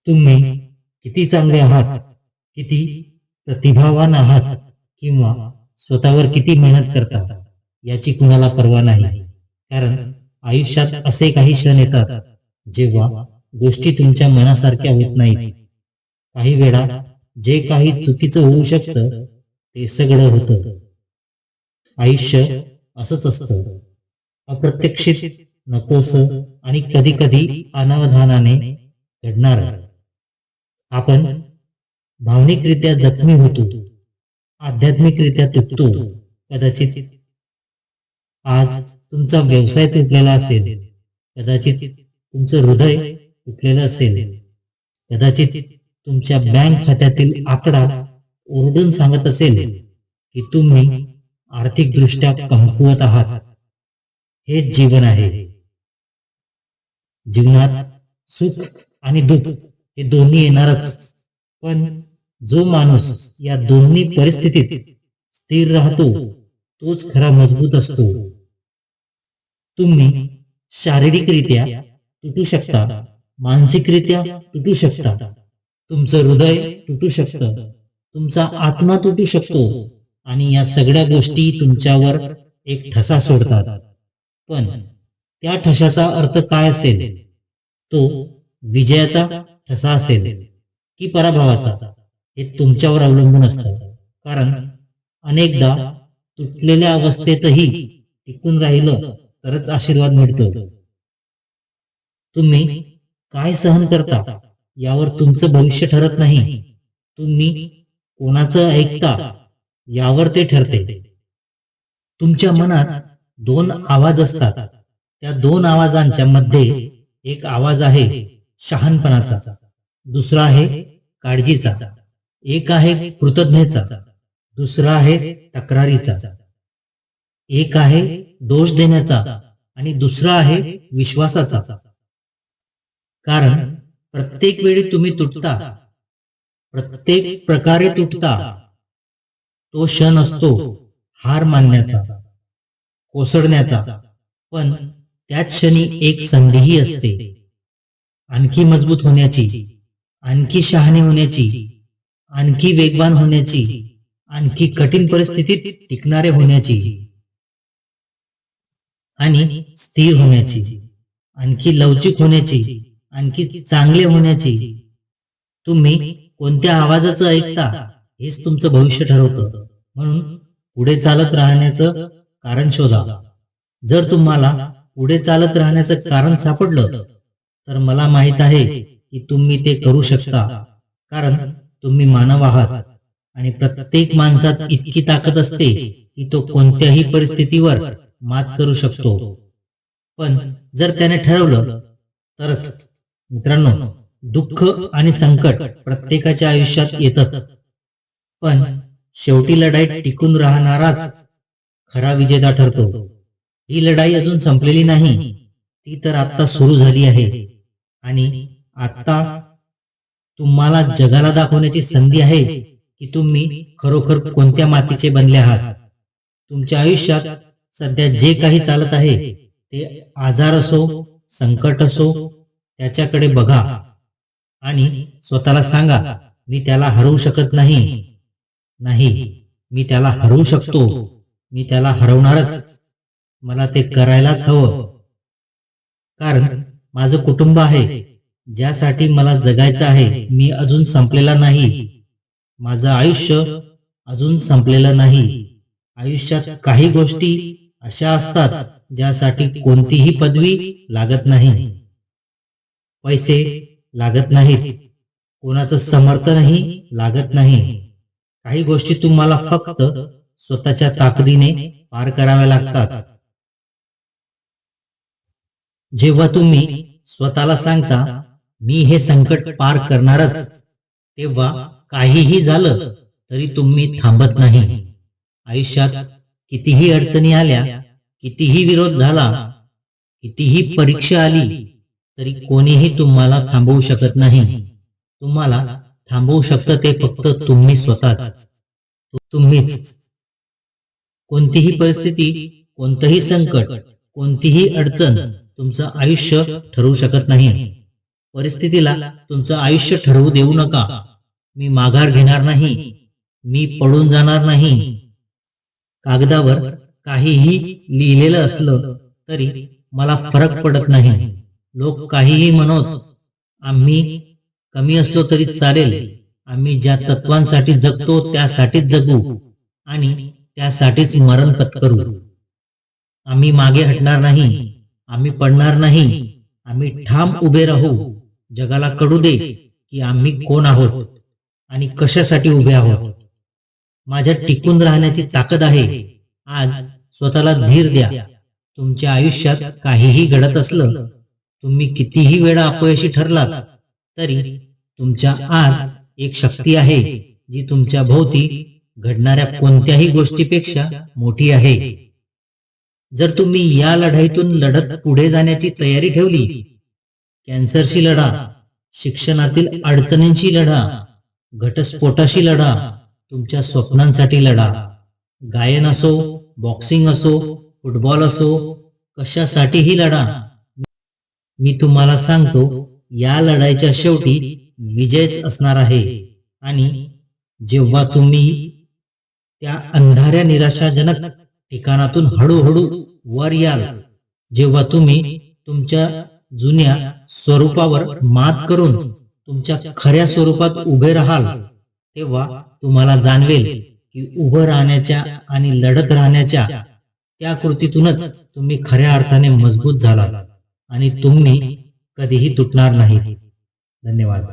तुम्ही किती चांगले आहात, किती प्रतिभावान आहात किंवा स्वतःवर किती मेहनत करता याची कुणाला पर्वा नाही. कारण आयुष्यात असे काही क्षण येतात जेव्हा गोष्टी तुमच्या मनासारख्या होत नाहीत. काही वेळा जे काही चुकीचं होऊ शकतं ते सगळं होतं. आयुष्य असंच असतं. अप्रत्यक्षित, नकोसं आणि कधी कधी अनावधानाने घडणार. आपण भावनिकरित्या जखमी होतो, आध्यात्मिकरित्या तुटतो. कदाचित आज तुमचा व्यवसाय तुटलेला असेल, कदाचित तुमचं हृदय तुटलेलं असेल, कदाचित तुमच्या बँक खात्यातील आकडा ओरडून सांगत असेल की तुम्ही आर्थिकदृष्ट्या कमकुवत आहात. हेच जीवन आहे. जीवनात सुख आणि दुःख हे दोन्ही येणारच. पण जो माणूस या दोन्ही परिस्थितीत स्थिर राहतो तोच खरा मजबूत असतो. तुम्ही शारीरिकरित्या तुटू शकता, मानसिकरित्या तुटू शकता, तुमचं हृदय तुटू शकतं, तुमचा आत्मा तुटू शकतो आणि या सगळ्या गोष्टी तुमच्यावर एक ठसा सोडतात. पण त्या ठशाचा अर्थ काय असेल? तो विजयाचा ठसा असेल की पराभवाचा, हे तुमच्यावर अवलंबून असतं. कारण अनेकदा तुटलेल्या अवस्थेतही टिकून राहिलं तरच आशीर्वाद मिळतो. तुम्ही काय सहन करता यावर तुमचं भविष्य ठरत नाही. तुम्ही कोणाचं ऐकता यावर ते ठरते. तुमच्या मनात दोन आवाज असतात. त्या दोन आवाजांच्या मध्ये एक आवाज आहे शहाणपणाचा, दुसरा आहे काळजीचा, एक आहे कृतज्ञतेचा, दुसरा आहे तक्रारीचा, एक आहे दोष देण्याचा आणि दुसरा आहे विश्वासाचा. कारण प्रत्येक वेळी तुम्ही तुटता, प्रत्येक प्रकारे तुटता. तो क्षण असतो हार मानण्याचा, कोसळण्याचा. पण त्याच क्षणी एक संधीही असते आणखी मजबूत होण्याची, आणखी शहाणे होण्याची, आणखी वेगवान होण्याची, आणखी कठीण परिस्थितीत टिकणारे होण्याची आणि स्थिर होण्याची, आणखी लवचिक होण्याची, आणखी चांगले होण्याची. तुम्ही कोणत्या आवाजाचं ऐकता हेच तुमचं भविष्य ठरवतं. म्हणून पुढे चालत राहण्याचं कारण शोधा. जर तुम्हाला पुढे चालत राहण्याचं कारण सापडलं तर मला माहित आहे की तुम्ही ते करू शकता. कारण तुम्ही मानव आहात आणि प्रत्येक माणसात इतकी ताकद असते की तो कोणत्याही परिस्थितीवर मात करू शकतो. पण जर त्याने ठरवलं तरच. मित्रांनो, दुःख आणि संकट प्रत्येकाच्या आयुष्यात येतात. पण शेवटी लढाईत टिकून राहणाराच खरा विजेता ठरतो. ही लढाई अजून संपलेली नाही, ती तर आता सुरू झाली आहे. आणि आता तुम्हाला जगाला दाखवण्याची संधी आहे की तुम्ही खरोखर कोणत्या मातीचे बनले आहात. तुमच्या आयुष्यात सध्या जे काही चालत आहे ते आजार असो, संकट असो, त्याच्याकडे बघा आणि स्वतःला सांगा, मी त्याला हरवू शकत नाही. नाही, मी त्याला हरवू शकतो. मी त्याला हरवणारच. मला ते करायलाच हवं. कारण माझं कुटुंब आहे ज्यासाठी मला जगायचं आहे. मी अजून संपलेला नाही. माझं आयुष्य अजून संपलेलं नाही. आयुष्यात काही गोष्टी अशा असतात ज्यासाठी कोणतीही पदवी लागत नाही, पैसे लागत नाहीत, कोणाचं समर्थनही लागत नाही. काही गोष्टी तुम्हाला फक्त स्वतःच्या ताकदीने पार कराव्या लागतात. जेव्हा तुम्ही स्वतःला सांगता, मी हे संकट पार करणारच, तेव्हा काहीही झालं तरी तुम्ही थांबत नाही. आयुष्यात कितीही अडचणी आल्या, कितीही विरोध झाला, कितीही परीक्षा आली तरी कोणीही तुम्हाला थांबवू शकत नाही. तुम्हाला थांबवू शकतं ते फक्त तुम्ही स्वतःच. तुम्हीच. कोणतीही परिस्थिती, कोणतंही संकट, कोणतीही अडचण तुमचं आयुष्य ठरवू शकत नाही. परिस्थितीला तुमचं आयुष्य ठरवू देऊ नका. मी माघार घेणार नाही. मी पडून जाणार नाही. कागदावर काहीही लिहिलेलं असलं तरी मला फरक पडत नाही. लोक काहीही म्हणत, आम्ही कमी असलो तरी चालेल. आम्ही ज्या तत्वांसाठी जगतो त्यासाठीच जगू आणि त्यासाठीच मरण पत्करू. आम्ही मागे हटणार नाही. आम्ही पडणार नाही. आम्ही ठाम उभे राहू. जगाला कळू दे की आम्ही कोण आहोत आणि कशासाठी उभे आहोत. माझ्या टिकून राहण्याची ताकद आहे. आज स्वतःला धीर द्या. तुमच्या आयुष्यात काहीही घडत असलं, तुम्ही कितीही वेळा अपयशी ठरलात तरी तुमच्या आत एक शक्ती आहे जी तुमच्या भोवती घडणाऱ्या कोणत्याही गोष्टीपेक्षा मोठी आहे. जर तुम्ही या लढाईतून लढत पुढे जाण्याची तयारी ठेवली, कॅन्सरशी लढा, शिक्षणातील अडचणींशी लढा, घटस्फोटाशी लढा, तुमच्या स्वप्नांसाठी लढा. गायन असो, बॉक्सिंग असो, फुटबॉल असो, कशासाठीही लढा. मी तुम्हाला सांगतो, या लढाईच्या शेवटी विजयच असणार आहे. आणि जेव्हा तुम्ही त्या अंधाऱ्या निराशाजनक ठिकाणातून हळूहळू वर याल, जेव्हा तुम्ही तुमच्या जुन्या स्वरूपावर मात करून तुमच्या खऱ्या स्वरूपात उभे राहाल, तेव्हा तुम्हाला जाणवेल की उभं राहण्याच्या आणि लढत राहण्याच्या त्या कृतीतूनच तुम्ही खऱ्या अर्थाने मजबूत झालात आणि तुम्ही कधीही तुटणार नाही. धन्यवाद.